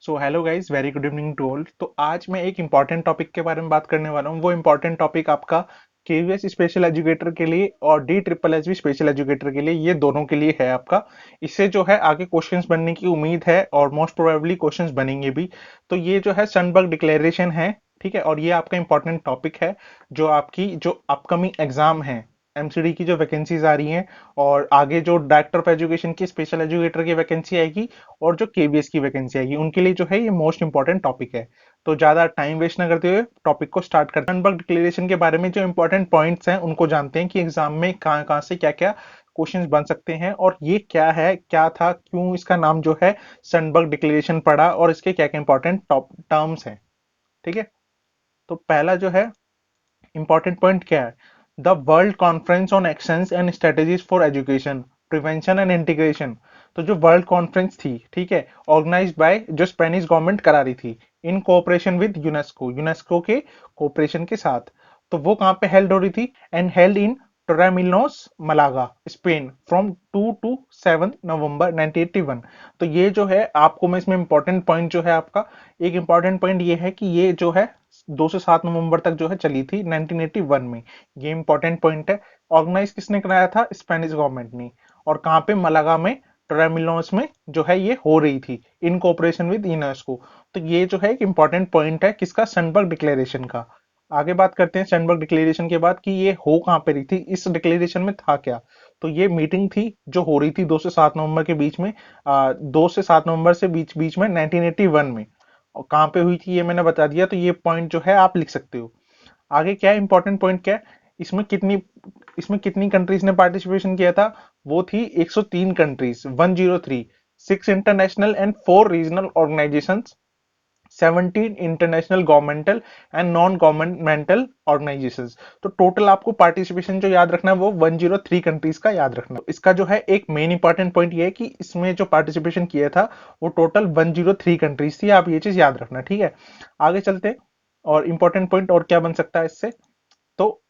So hello guys, very good evening to all. तो आज मैं एक इम्पॉर्टेंट टॉपिक के बारे में बात करने वाला हूँ। वो इम्पॉर्टेंट टॉपिक आपका केवीएस स्पेशल एजुकेटर के लिए और डी ट्रिपल एस भी स्पेशल एजुकेटर के लिए, ये दोनों के लिए है आपका। इससे जो है आगे क्वेश्चंस बनने की उम्मीद है और मोस्ट प्रोबेबली क्वेश्चंस बनेंगे भी। तो ये जो है सनबर्ग डिक्लेरेशन है, ठीक है, और ये आपका इंपॉर्टेंट टॉपिक है जो आपकी जो अपकमिंग एग्जाम है, एमसीडी की जो वैकेंसीज आ रही हैं, और आगे जो डायरेक्टर ऑफ एजुकेशन की स्पेशल एजुकेटर की वैकेंसी आएगी और जो केवीएस की वैकेंसी आएगी, उनके लिए जो है ये मोस्ट इंपॉर्टेंट टॉपिक है। तो ज्यादा टाइम वेस्ट ना करते हुए टॉपिक को स्टार्ट करते हैं। सनबर्ग डिक्लेरेशन के बारे में जो इंपॉर्टेंट पॉइंट्स हैं उनको जानते हैं कि एग्जाम में कहाँ कहाँ से क्या क्या क्वेश्चंस बन सकते हैं, और ये क्या है, क्या था, क्यों इसका नाम जो है सनबर्ग डिक्लेरेशन पड़ा, और इसके क्या क्या इंपॉर्टेंट टॉप टर्म्स हैं। ठीक है, तो पहला जो है इंपॉर्टेंट पॉइंट क्या है? The world conference on actions and strategies for education, prevention and integration. तो जो वर्ल्ड कॉन्फ्रेंस थी, ठीक है, ऑर्गेनाइज्ड बाय जो स्पेनिश गवर्नमेंट करा रही थी इन कोऑपरेशन विद यूनेस्को, यूनेस्को के कोऑपरेशन के साथ। तो वो कहाँ पे हेल्ड हो रही थी? And held in Torremolinos, Malaga, Spain, from 2 to 7 November 1981। तो ये जो है आपको, मैं इसमें इंपॉर्टेंट पॉइंट जो है आपका, एक इंपॉर्टेंट पॉइंट ये है कि ये जो है 2 से 7 नवंबर तक जो है चली थी 1981 में। ये इंपॉर्टेंट पॉइंट है। ऑर्गेनाइज किसने कराया था? स्पेनिश गवर्नमेंट ने। और कहाँ पे? मलागा में, टोरेमिलोस में जो है ये हो रही थी इन कोऑपरेशन विद यूनेस्को। तो ये जो है एक इंपॉर्टेंट पॉइंट है किसका? सनबर्ग डिक्लेरेशन का। आगे बात करते हैं सनबर्ग डिक्लेरेशन के बाद कि ये हो कहाँ पे रही थी, इस डिक्लेरेशन में था क्या। तो ये मीटिंग थी जो हो रही थी 2 से 7 नवंबर के बीच में, 2 से 7 नवंबर से बीच बीच में 1981 में। और कहाँ पे हुई थी ये मैंने बता दिया, तो ये पॉइंट जो है आप लिख सकते हो। आगे क्या है इंपॉर्टेंट पॉइंट क्या है? इसमें कितनी इसमें कितनी कंट्रीज ने पार्टिसिपेशन किया था? वो थी 103 countries, 103, 6 international and 4 regional organisations, 17 international governmental and non governmental organisations. तो टोटल आपको पार्टिसिपेशन जो याद रखना है वो 103 कंट्रीज का याद रखना है। इसका जो है एक मेन इंपॉर्टेंट पॉइंट ये है कि इसमें जो पार्टिसिपेशन किया था वो टोटल 103 कंट्रीज थी। आप ये चीज याद रखना, ठीक है। आगे चलते हैं, और इंपॉर्टेंट पॉइंट और क्या बन सकता है इससे। तो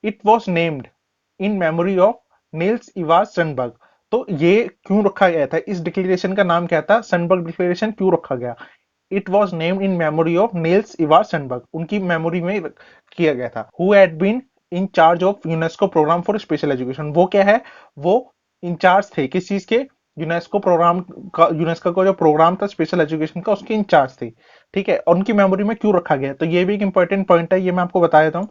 it was named in memory of Nils Ivar Sundberg. तो ये क्यों रखा गया था? इस डिक्लेरेशन का नाम क्या था? सनबर्ग डिक्लेरेशन क्यों रखा गया? It was named in memory of Nils Ivar Sundberg, उनकी मेमोरी में किया गया था। Who had been in charge of UNESCO programme for special education. वो क्या है? वो इंचार्ज थे किस चीज के? यूनेस्को प्रोग्राम का, यूनेस्को का जो प्रोग्राम था स्पेशल एजुकेशन का, उसके इंचार्ज थे। ठीक है, और उनकी मेमोरी में क्यों रखा गया? तो ये भी एक इंपॉर्टेंट पॉइंट है, ये मैं आपको बता देता हूँ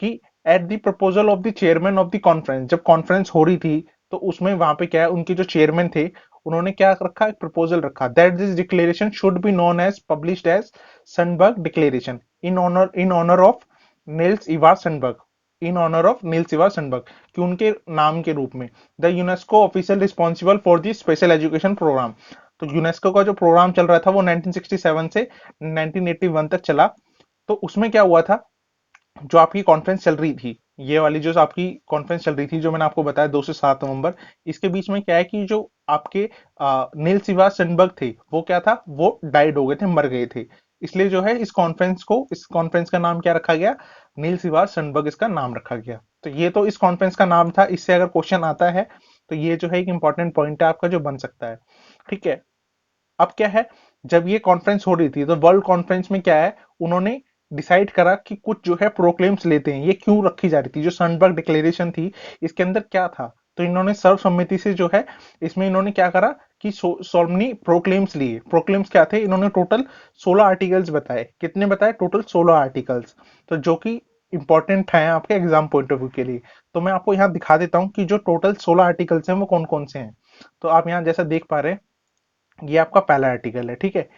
कि at the proposal of the chairman of the conference, जब कॉन्फ्रेंस हो रही थी तो उसमें वहां पे क्या है, उनके जो चेयरमैन थे उन्होंने क्या रखा? एक प्रपोजल रखा that this declaration should be known as published as Sundberg declaration in honour of Nils Ivar Sundberg, in honour of Nils Ivar Sundberg, कि उनके नाम के रूप में। The UNESCO official responsible for the special education programme. तो UNESCO का जो programme चल रहा था वो 1967 से 1981 तक चला। तो उसमें क्या हुआ था? जो आपकी कॉन्फ्रेंस चल रही थी, ये वाली जो आपकी कॉन्फ्रेंस चल रही थी, जो मैंने आपको बताया 2 से 7 नवंबर, इसके बीच में क्या है कि जो आपके नील सिवा सनबर्ग थे वो क्या था? वो डाइड हो गए थे, मर गए थे। इसलिए जो है इस कॉन्फ्रेंस का नाम क्या रखा गया? नील सिवा सनबर्ग इसका नाम रखा गया। तो ये तो इस कॉन्फ्रेंस का नाम था। इससे अगर क्वेश्चन आता है तो ये जो है एक इंपॉर्टेंट पॉइंट है आपका जो बन सकता है। ठीक है, अब क्या है, जब ये कॉन्फ्रेंस हो रही थी तो वर्ल्ड कॉन्फ्रेंस में क्या है, उन्होंने डिसाइड करा कि कुछ जो है प्रोक्लेम्स लेते हैं। ये क्यों रखी जा रही थी? जो सनबर्ग डिक्लेरेशन थी इसके अंदर क्या था? तो इन्होंने सर्वसम्मति से जो है इसमें इन्होंने क्या करा कि सोलमनी प्रोक्लेम्स लिए। प्रोक्लेम्स क्या थे? इन्होंने टोटल 16 आर्टिकल्स बताए। कितने बताए? Total 16 articles. तो जो कि इंपॉर्टेंट है आपके एग्जाम पॉइंट ऑफ व्यू के लिए। तो मैं आपको यहाँ दिखा देता हूँ कि जो टोटल 16 आर्टिकल्स हैं वो कौन कौन से हैं। तो आप यहाँ जैसा देख पा रहे हैं, ये आपका पहला आर्टिकल है, ठीक है।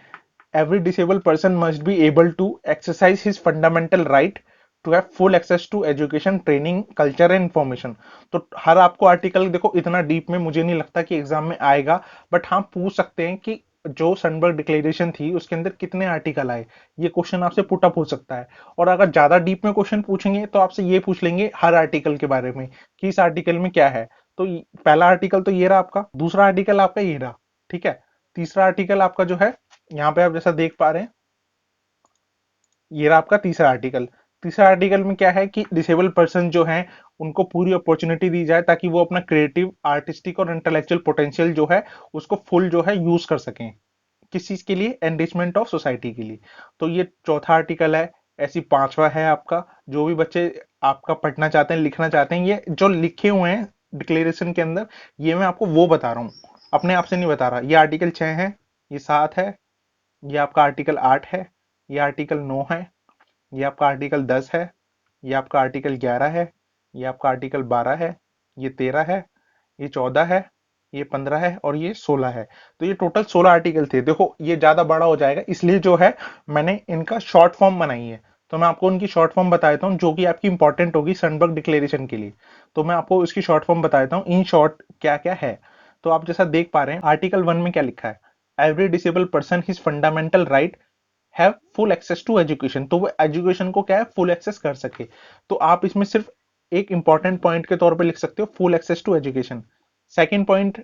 Every disabled person must be able to exercise his fundamental right to have full access to education, training, culture and information. तो हर आपको आर्टिकल देखो, इतना डीप में मुझे नहीं लगता कि एग्जाम में आएगा, बट हाँ पूछ सकते हैं कि जो सनबर्ग डिक्लेरेशन थी उसके अंदर कितने आर्टिकल आए। ये क्वेश्चन आपसे पुट अप हो सकता है। और अगर ज्यादा डीप में क्वेश्चन पूछेंगे तो आपसे ये पूछ लेंगे हर आर्टिकल के बारे में कि इस आर्टिकल में क्या है। तो पहला आर्टिकल तो ये रहा आपका, दूसरा आर्टिकल आपका ये रहा, ठीक है। तीसरा आर्टिकल आपका जो है, यहाँ पे आप जैसा देख पा रहे हैं, ये रहा आपका तीसरा आर्टिकल। तीसरा आर्टिकल में क्या है कि डिसेबल पर्सन जो हैं उनको पूरी अपॉर्चुनिटी दी जाए ताकि वो अपना क्रिएटिव, आर्टिस्टिक और इंटेलेक्चुअल पोटेंशियल जो है उसको फुल जो है यूज कर सकें। किस चीज के लिए, एनरिचमेंट ऑफ सोसाइटी के लिए। तो ये चौथा आर्टिकल है। ऐसी पांचवा है आपका, जो भी बच्चे आपका पढ़ना चाहते हैं, लिखना चाहते हैं, ये जो लिखे हुए हैं डिक्लेरेशन के अंदर, ये मैं आपको वो बता रहा हूँ, अपने आप से नहीं बता रहा। ये आर्टिकल 6 है, ये 7 है, ये आपका आर्टिकल 8 है, ये आर्टिकल 9 है, ये आपका आर्टिकल 10 है, ये आपका आर्टिकल 11 है, ये आपका आर्टिकल 12 है, ये 13 है, ये 14 है, ये 15 है और ये 16 है। तो ये टोटल 16 आर्टिकल थे। देखो ये ज्यादा बड़ा हो जाएगा, इसलिए जो है मैंने इनका शॉर्ट फॉर्म बनाई है। तो मैं आपको उनकी शॉर्ट फॉर्म बता देता हूँ, जो कि आपकी इंपॉर्टेंट होगी सनबर्ग डिक्लेरेशन के लिए। तो मैं आपको इसकी शॉर्ट फॉर्म बता देता हूँ, इन शॉर्ट क्या क्या है। तो आप जैसा देख पा रहे हैं, आर्टिकल 1 में क्या लिखा है, every disable person his fundamental right have full access to education. तो वो एजुकेशन को क्या है, फुल एक्सेस कर सके। तो आप इसमें सिर्फ एक इंपॉर्टेंट पॉइंट के तौर पे लिख सकते हो, full access to education. Second point,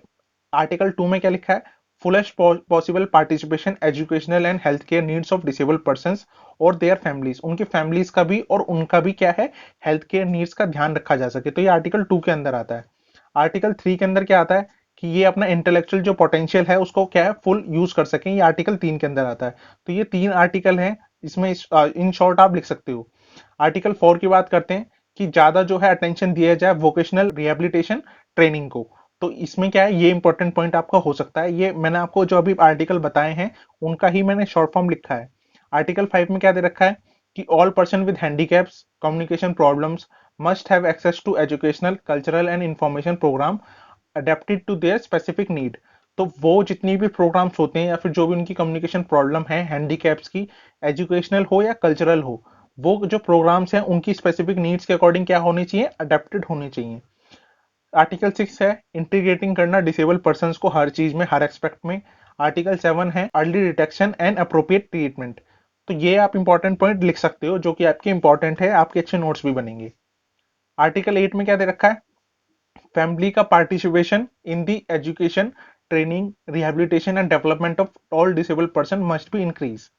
article 2 में क्या लिखा है, fullest possible participation educational and health care needs of disable person और देयर फैमिलीज। उनकी फैमिलीज का भी और उनका भी क्या है, हेल्थ केयर नीड्स का ध्यान रखा जा सके। तो ये आर्टिकल 2 के अंदर आता है। आर्टिकल 3 के अंदर क्या आता है कि ये अपना इंटेलेक्चुअल जो पोटेंशियल है उसको क्या है, फुल यूज कर सकें। ये आर्टिकल 3 के अंदर आता है। तो ये 3 आर्टिकल हैं, इसमें इन शॉर्ट आप लिख सकते हो। आर्टिकल 4 की बात करते हैं कि ज्यादा जो है अटेंशन दिया जाए वोकेशनल रिहेबिलिटेशन ट्रेनिंग को। तो इसमें क्या है, ये इंपॉर्टेंट पॉइंट आपका हो सकता है। ये मैंने आपको जो अभी आर्टिकल बताए हैं उनका ही मैंने शॉर्ट फॉर्म लिखा है। आर्टिकल 5 में क्या दे रखा है कि all person with handicaps communication problems must have access to educational cultural and information program adapted to their specific need. तो वो जितनी भी प्रोग्राम्स होते हैं या फिर जो भी उनकी कम्युनिकेशन प्रॉब्लम है हैंडीकैप्स की, एजुकेशनल हो या कल्चरल हो, वो जो प्रोग्राम्स हैं उनकी स्पेसिफिक नीड्स के अकॉर्डिंग क्या होनी चाहिए, अडेप्टेड होनी चाहिए। आर्टिकल 6 है इंटीग्रेटिंग करना डिसेबल पर्सन को हर चीज में, हर एक्सपेक्ट में। आर्टिकल 7 है early detection and appropriate treatment. तो ये आप इंपॉर्टेंट पॉइंट लिख सकते हो, जो कि आपके इंपॉर्टेंट है, आपके अच्छे नोट्स भी बनेंगे। आर्टिकल 8 में क्या दे रखा है, फैमिली का participation in the education training rehabilitation and development of all disable person must be increase.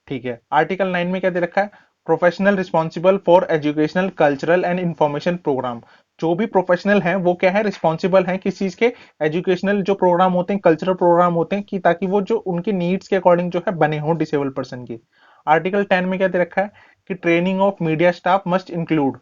ठीक है। आर्टिकल 9 में क्या दे रखा है, professional responsible for educational cultural and information program. जो भी प्रोफेशनल हैं वो क्या है, रिस्पॉन्सिबल हैं किस चीज के, एजुकेशनल जो प्रोग्राम होते हैं, कल्चरल प्रोग्राम होते हैं, कि ताकि वो जो उनके नीड्स के अकॉर्डिंग जो है बने हों डिसेबल पर्सन के। आर्टिकल 10 में क्या दे रखा है कि training of media staff must include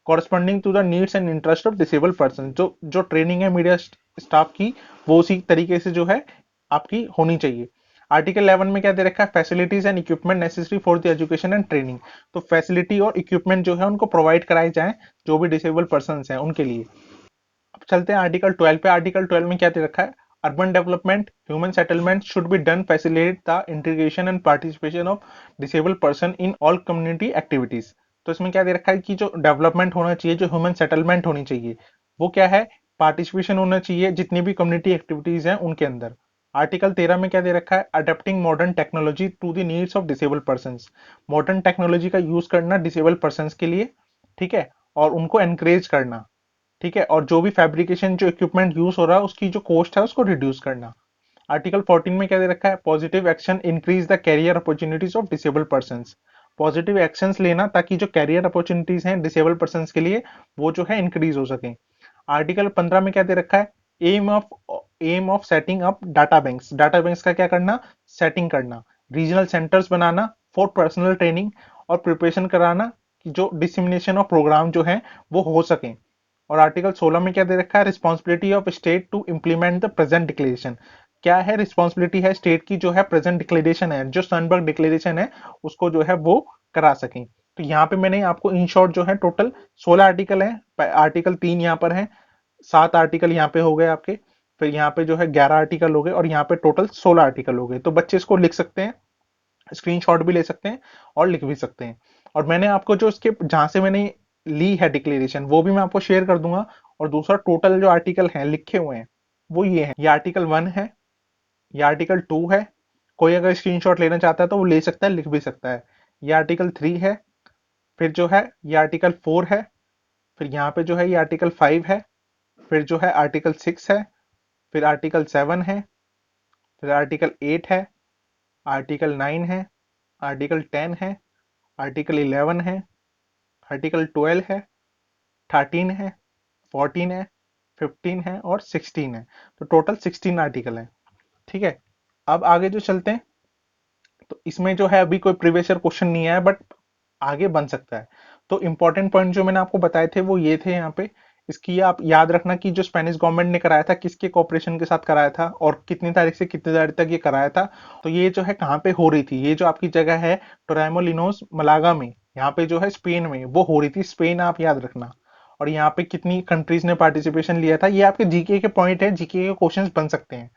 corresponding to the needs and interest of disable person. जो जो ट्रेनिंग है मीडिया स्टाफ की, वो उसी तरीके से जो है आपकी होनी चाहिए। आर्टिकल 11 में क्या दे रखा है, facilities and equipment necessary for the education and training. तो फैसिलिटी और इक्विपमेंट जो है उनको प्रोवाइड कराए जाए जो भी डिसेबल पर्सन हैं उनके लिए। अब चलते हैं आर्टिकल 12 पे। आर्टिकल 12 में क्या दे रखा है, urban development human settlement should be done facilitate the integration and participation of disable person in all community activities. तो इसमें क्या दे रखा है कि जो डेवलपमेंट होना चाहिए, जो ह्यूमन सेटलमेंट होनी चाहिए, वो क्या है, पार्टिसिपेशन होना चाहिए जितनी भी कम्युनिटी एक्टिविटीज हैं उनके अंदर। आर्टिकल 13 में क्या दे रखा है, adapting modern technology to the needs of disable person. Modern technology का यूज करना डिसेबल पर्सन के लिए, ठीक है, और उनको एनकरेज करना। ठीक है। और जो भी फैब्रिकेशन जो इक्विपमेंट यूज हो रहा है उसकी जो कॉस्ट है उसको रिड्यूस करना। आर्टिकल 14 में क्या दे रखा है, positive action increase the career opportunities of disable person. Positive actions लेना ताकि जो कैरियर अपॉर्चुनिटीज हैं डिसेबल पर्सन के लिए वो जो है इंक्रीज हो सके। आर्टिकल 15 में क्या दे रखा है, aim of setting up data banks. Data banks का क्या करना, सेटिंग करना। रीजनल सेंटर्स बनाना फॉर पर्सनल ट्रेनिंग और प्रिपरेशन कराना कि जो डिसमिनेशन ऑफ प्रोग्राम जो है वो हो सके। और आर्टिकल 16 में क्या दे रखा है, responsibility of state to implement the present declaration. क्या है, रिस्पॉन्सिबिलिटी है स्टेट की, जो है प्रेजेंट डिक्लेरेशन है, जो सनबर्ग डिक्लेरेशन है उसको जो है वो करा सकें। तो यहाँ पे मैंने आपको इन शॉर्ट जो है टोटल 16 आर्टिकल है। आर्टिकल 3 यहाँ पर है, 7 आर्टिकल यहाँ पे हो गए आपके, फिर यहाँ पे जो है 11 आर्टिकल हो गए और यहाँ पे टोटल 16 आर्टिकल हो गए। तो बच्चे इसको लिख सकते हैं, स्क्रीनशॉट भी ले सकते हैं और लिख भी सकते हैं। और मैंने आपको जो इसके जहां से मैंने ली है डिक्लेरेशन वो भी मैं आपको शेयर कर दूंगा। और दूसरा टोटल जो आर्टिकल हैं लिखे हुए हैं वो ये है, ये आर्टिकल 1 है, ये आर्टिकल 2 है। कोई अगर स्क्रीनशॉट लेना चाहता है तो वो ले सकता है, लिख भी सकता है। ये आर्टिकल 3 है, फिर जो है ये आर्टिकल 4 है, फिर यहाँ पे जो है ये आर्टिकल 5 है, फिर जो है आर्टिकल 6 है, फिर आर्टिकल 7 है, फिर आर्टिकल 8 है, आर्टिकल 9 है, आर्टिकल 10 है, आर्टिकल 11 है, आर्टिकल 12 है, 13 है, 14 है, 15 है और 16 है। तो टोटल 16 आर्टिकल है। ठीक है। अब आगे जो चलते हैं, तो इसमें जो है अभी कोई प्रीवियस ईयर क्वेश्चन नहीं आया, बट आगे बन सकता है। तो इंपॉर्टेंट पॉइंट जो मैंने आपको बताए थे वो ये थे यहाँ पे। इसकी आप याद रखना कि जो स्पेनिश गवर्नमेंट ने कराया था, किसके कॉपरेशन के साथ कराया था और कितनी तारीख से कितनी तारीख तक ये कराया था। तो ये जो है कहाँ पे हो रही थी, ये जो आपकी जगह है टोरेमोलिनोस मलागा में, यहाँ पे जो है स्पेन में वो हो रही थी। स्पेन आप याद रखना। और यहाँ पे कितनी कंट्रीज ने पार्टिसिपेशन लिया था, ये आपके जीके के पॉइंट है, जीके के क्वेश्चंस बन सकते हैं।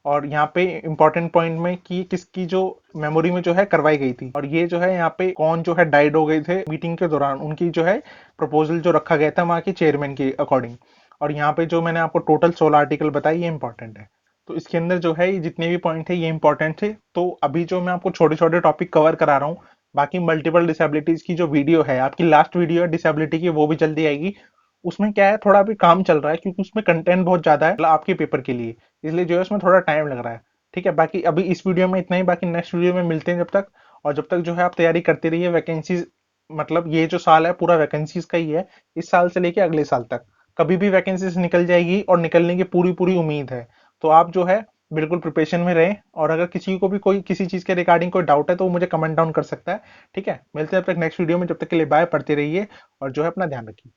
और यहाँ पे इंपॉर्टेंट पॉइंट में कि किसकी जो मेमोरी में जो है करवाई गई थी, और ये जो है यहाँ पे कौन जो है डाइड हो गए थे मीटिंग के दौरान, उनकी जो है प्रपोजल जो रखा गया था वहाँ के चेयरमैन के अकॉर्डिंग। और यहाँ पे जो मैंने आपको टोटल 16 आर्टिकल बताए ये इंपॉर्टेंट है। तो इसके अंदर जो है ये जितने भी पॉइंट है ये इंपॉर्टेंट थे। तो अभी जो मैं आपको छोटे छोटे टॉपिक कवर करा रहा हूँ, बाकी मल्टीपल डिसेबिलिटीज की जो वीडियो है, आपकी लास्ट वीडियो है डिसेबिलिटी की, वो भी जल्दी आएगी। उसमें क्या है, थोड़ा अभी काम चल रहा है क्योंकि उसमें कंटेंट बहुत ज्यादा है, मतलब आपके पेपर के लिए, इसलिए जो है उसमें थोड़ा टाइम लग रहा है। ठीक है, बाकी अभी इस वीडियो में इतना ही, बाकी नेक्स्ट वीडियो में मिलते हैं जब तक। और जब तक जो है आप तैयारी करते रहिए वैकेंसीज, मतलब ये जो साल है पूरा वैकेंसीज का ही है, इस साल से लेके अगले साल तक कभी भी वैकेंसीज निकल जाएगी और निकलने की पूरी पूरी उम्मीद है। तो आप जो है बिल्कुल प्रिपरेशन में रहें, और अगर किसी को भी कोई किसी चीज के रिगार्डिंग कोई डाउट है तो वो मुझे कमेंट डाउन कर सकता है। ठीक है, मिलते हैं जब तक नेक्स्ट वीडियो में, जब तक के लिए बाय, पढ़ते रहिए और जो है अपना ध्यान रखिए।